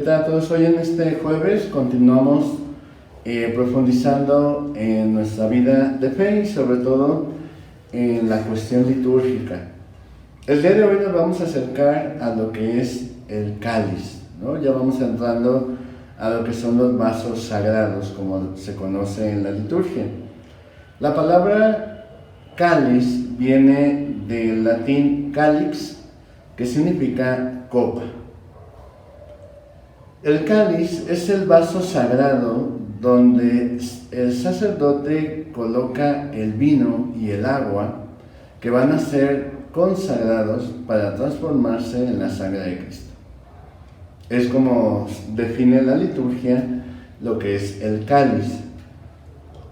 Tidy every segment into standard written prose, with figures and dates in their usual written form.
tal a todos? Hoy en este jueves continuamos profundizando en nuestra vida de fe y sobre todo en la cuestión litúrgica. El día de hoy nos vamos a acercar a lo que es el cáliz, ¿no? Ya vamos entrando a lo que son los vasos sagrados, como se conoce en la liturgia. La palabra cáliz viene del latín calix, que significa copa. El cáliz es el vaso sagrado donde el sacerdote coloca el vino y el agua que van a ser consagrados para transformarse en la sangre de Cristo. Es como define la liturgia lo que es el cáliz.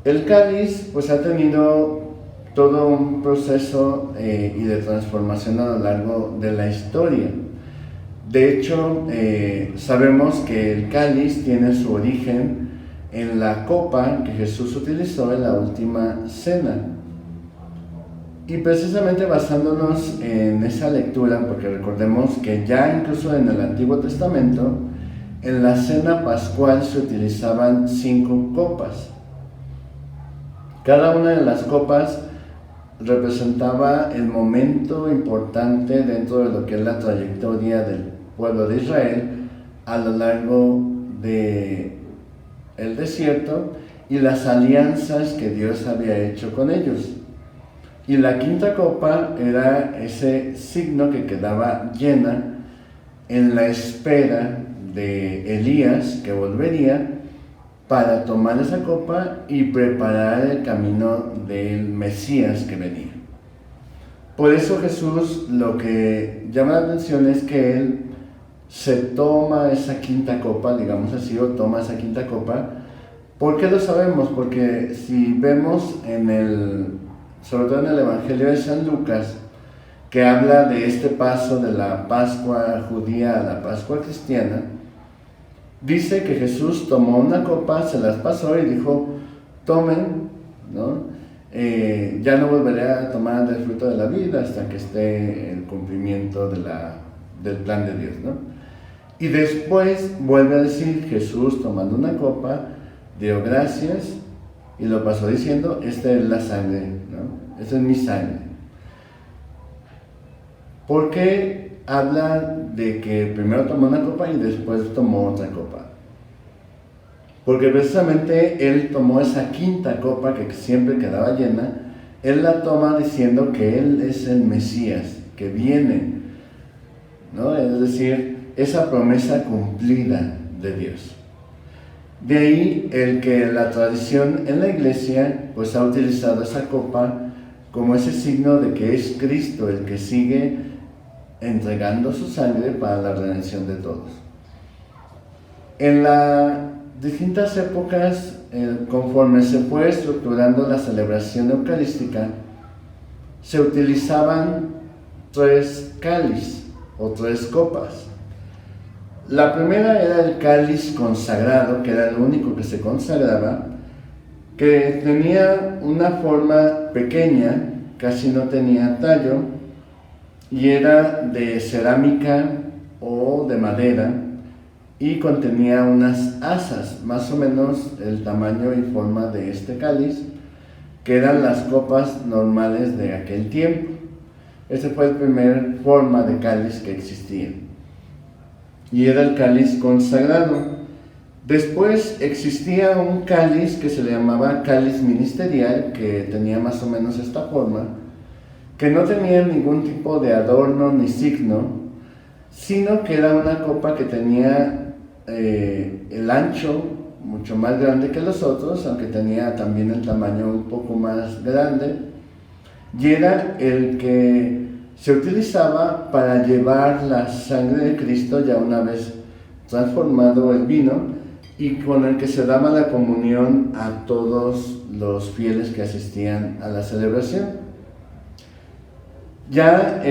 El cáliz pues ha tenido todo un proceso y de transformación a lo largo de la historia. De hecho, sabemos que el cáliz tiene su origen en la copa que Jesús utilizó en la última cena. Y precisamente basándonos en esa lectura, porque recordemos que ya incluso en el Antiguo Testamento, en la cena pascual se utilizaban 5 copas. Cada una de las copas representaba el momento importante dentro de lo que es la trayectoria del pueblo de Israel a lo largo del desierto y las alianzas que Dios había hecho con ellos. Y la quinta copa era ese signo que quedaba llena en la espera de Elías, que volvería para tomar esa copa y preparar el camino del Mesías que venía. Por eso Jesús lo que llama la atención es que Él se toma esa quinta copa, digamos así, o toma esa quinta copa. ¿Por qué lo sabemos? Porque si vemos sobre todo en el Evangelio de San Lucas, que habla de este paso de la Pascua judía a la Pascua cristiana, dice que Jesús tomó una copa, se las pasó y dijo, tomen, ¿no? Ya no volveré a tomar del fruto de la vida hasta que esté el cumplimiento del plan de Dios, ¿no? Y después vuelve a decir Jesús tomando una copa, dio gracias y lo pasó diciendo, esta es la sangre, ¿no? Esta es mi sangre. ¿Por qué habla de que primero tomó una copa y después tomó otra copa? Porque precisamente Él tomó esa quinta copa que siempre quedaba llena, Él la toma diciendo que Él es el Mesías, que viene, ¿no? Es decir, esa promesa cumplida de Dios. De ahí el que la tradición en la iglesia pues ha utilizado esa copa como ese signo de que es Cristo el que sigue entregando su sangre para la redención de todos. En las distintas épocas, conforme se fue estructurando la celebración eucarística, se utilizaban 3 cáliz o 3 copas. La primera era el cáliz consagrado, que era el único que se consagraba, que tenía una forma pequeña, casi no tenía tallo, y era de cerámica o de madera, y contenía unas asas, más o menos el tamaño y forma de este cáliz, que eran las copas normales de aquel tiempo. Esa fue la primera forma de cáliz que existía. Y era el cáliz consagrado. Después existía un cáliz que se le llamaba cáliz ministerial, que tenía más o menos esta forma, que no tenía ningún tipo de adorno ni signo, sino que era una copa que tenía el ancho mucho más grande que los otros, aunque tenía también el tamaño un poco más grande, y era el que se utilizaba para llevar la sangre de Cristo ya una vez transformado el vino y con el que se daba la comunión a todos los fieles que asistían a la celebración. Ya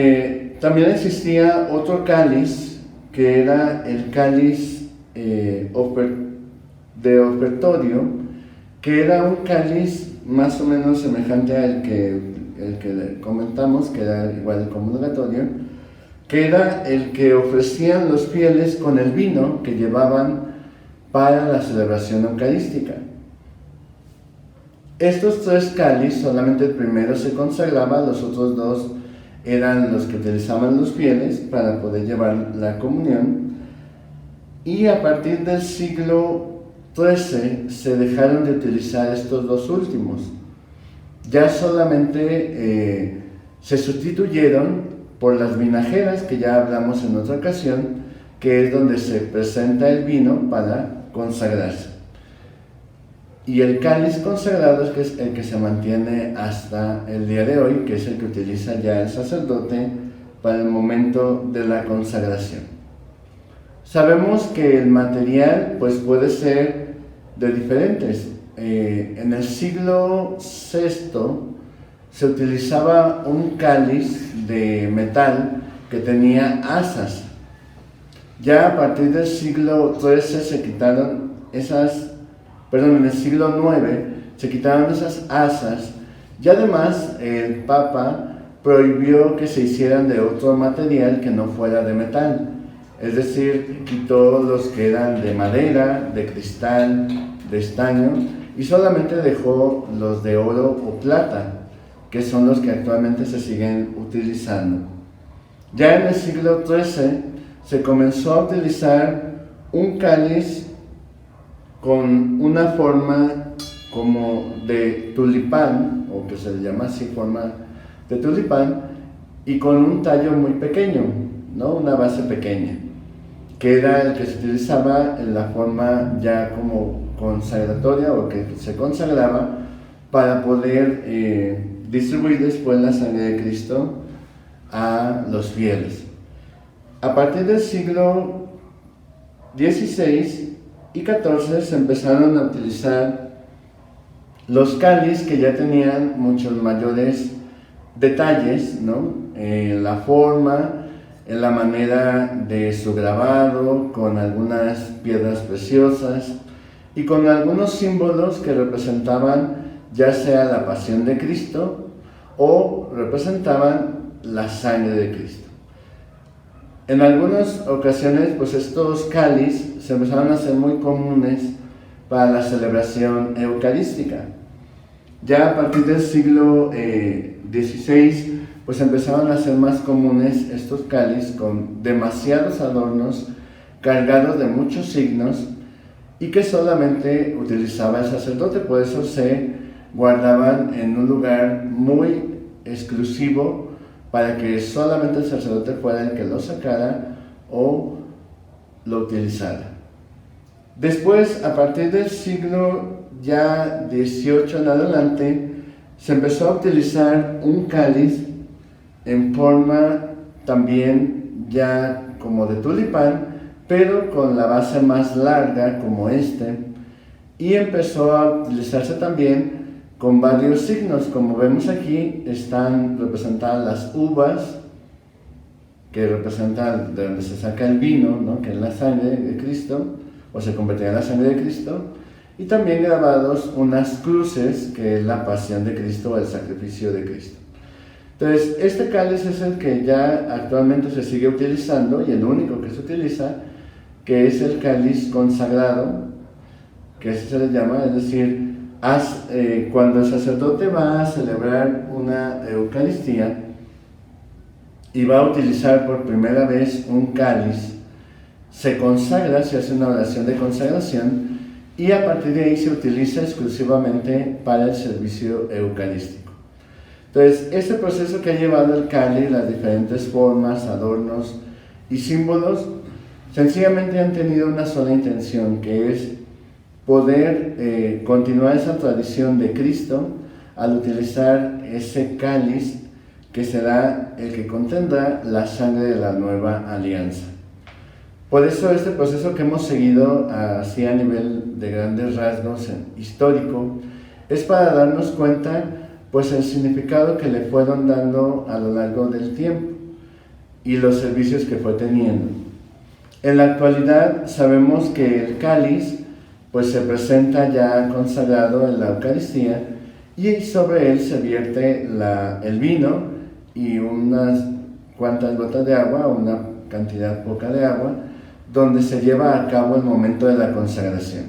también existía otro cáliz que era el cáliz de ofertorio, que era un cáliz más o menos semejante al que comentamos, que era igual el comulgatorio, que era el que ofrecían los fieles con el vino que llevaban para la celebración eucarística. Estos 3 cáliz, solamente el primero se consagraba, los otros 2 eran los que utilizaban los fieles para poder llevar la comunión, y a partir del siglo XIII se dejaron de utilizar estos 2 últimos. Ya solamente se sustituyeron por las vinajeras, que ya hablamos en otra ocasión, que es donde se presenta el vino para consagrarse. Y el cáliz consagrado es que es el que se mantiene hasta el día de hoy, que es el que utiliza ya el sacerdote para el momento de la consagración. Sabemos que el material pues puede ser de diferentes. En el siglo VI se utilizaba un cáliz de metal que tenía asas. Ya a partir del siglo XIII se quitaron en el siglo IX se quitaron esas asas, y además el Papa prohibió que se hicieran de otro material que no fuera de metal. Es decir, quitó los que eran de madera, de cristal, de estaño, y solamente dejó los de oro o plata, que son los que actualmente se siguen utilizando. Ya en el siglo XIII se comenzó a utilizar un cáliz con una forma como de tulipán, o que se le llama así, forma de tulipán, y con un tallo muy pequeño, ¿no? Una base pequeña, que era el que se utilizaba en la forma ya como consagratoria, o que se consagraba para poder distribuir después la sangre de Cristo a los fieles. A partir del siglo XVI y XIV se empezaron a utilizar los cáliz, que ya tenían muchos mayores detalles, ¿no? En la forma, en la manera de su grabado, con algunas piedras preciosas y con algunos símbolos que representaban ya sea la pasión de Cristo o representaban la sangre de Cristo. En algunas ocasiones, pues estos cáliz se empezaron a hacer muy comunes para la celebración eucarística. Ya a partir del siglo XVI, pues empezaron a ser más comunes estos cáliz con demasiados adornos, cargados de muchos signos, y que solamente utilizaba el sacerdote. Por eso se guardaban en un lugar muy exclusivo, para que solamente el sacerdote fuera el que lo sacara o lo utilizara. Después, a partir del siglo ya XVIII en adelante, se empezó a utilizar un cáliz en forma también ya como de tulipán, pero con la base más larga como este, y empezó a utilizarse también con varios signos. Como vemos aquí, están representadas las uvas, que representan de donde se saca el vino, ¿no? Que es la sangre de Cristo, o se convertirá en la sangre de Cristo, y también grabados unas cruces, que es la pasión de Cristo o el sacrificio de Cristo. Entonces, este cáliz es el que ya actualmente se sigue utilizando, y el único que se utiliza, que es el cáliz consagrado, que así se le llama, es decir, cuando el sacerdote va a celebrar una Eucaristía y va a utilizar por primera vez un cáliz, se consagra, se hace una oración de consagración, y a partir de ahí se utiliza exclusivamente para el servicio eucarístico. Entonces, este proceso que ha llevado el cáliz, las diferentes formas, adornos y símbolos, sencillamente han tenido una sola intención, que es poder continuar esa tradición de Cristo al utilizar ese cáliz, que será el que contendrá la sangre de la nueva alianza. Por eso este proceso que hemos seguido así a nivel de grandes rasgos histórico es para darnos cuenta pues el significado que le fueron dando a lo largo del tiempo y los servicios que fue teniendo. En la actualidad sabemos que el cáliz pues se presenta ya consagrado en la Eucaristía, y sobre él se vierte el vino y unas cuantas gotas de agua, o una cantidad poca de agua, donde se lleva a cabo el momento de la consagración.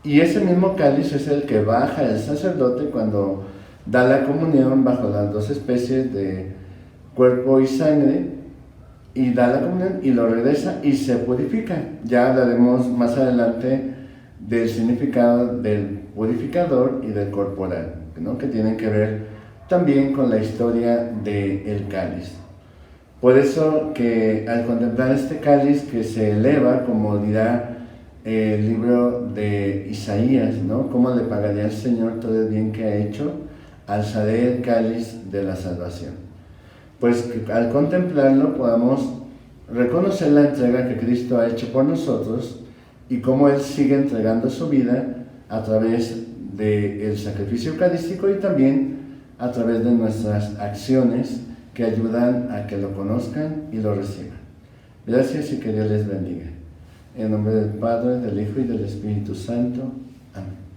Y ese mismo cáliz es el que baja el sacerdote cuando da la comunión bajo las dos especies de cuerpo y sangre, y da la comunión y lo regresa y se purifica. Ya hablaremos más adelante del significado del purificador y del corporal, ¿no? Que tienen que ver también con la historia del cáliz. Por eso que al contemplar este cáliz que se eleva, como dirá el libro de Isaías, ¿no? ¿Cómo le pagaría el Señor todo el bien que ha hecho? Alzaré el cáliz de la salvación. Pues que al contemplarlo podamos reconocer la entrega que Cristo ha hecho por nosotros y cómo Él sigue entregando su vida a través del sacrificio eucarístico y también a través de nuestras acciones que ayudan a que lo conozcan y lo reciban. Gracias y que Dios les bendiga. En nombre del Padre, del Hijo y del Espíritu Santo. Amén.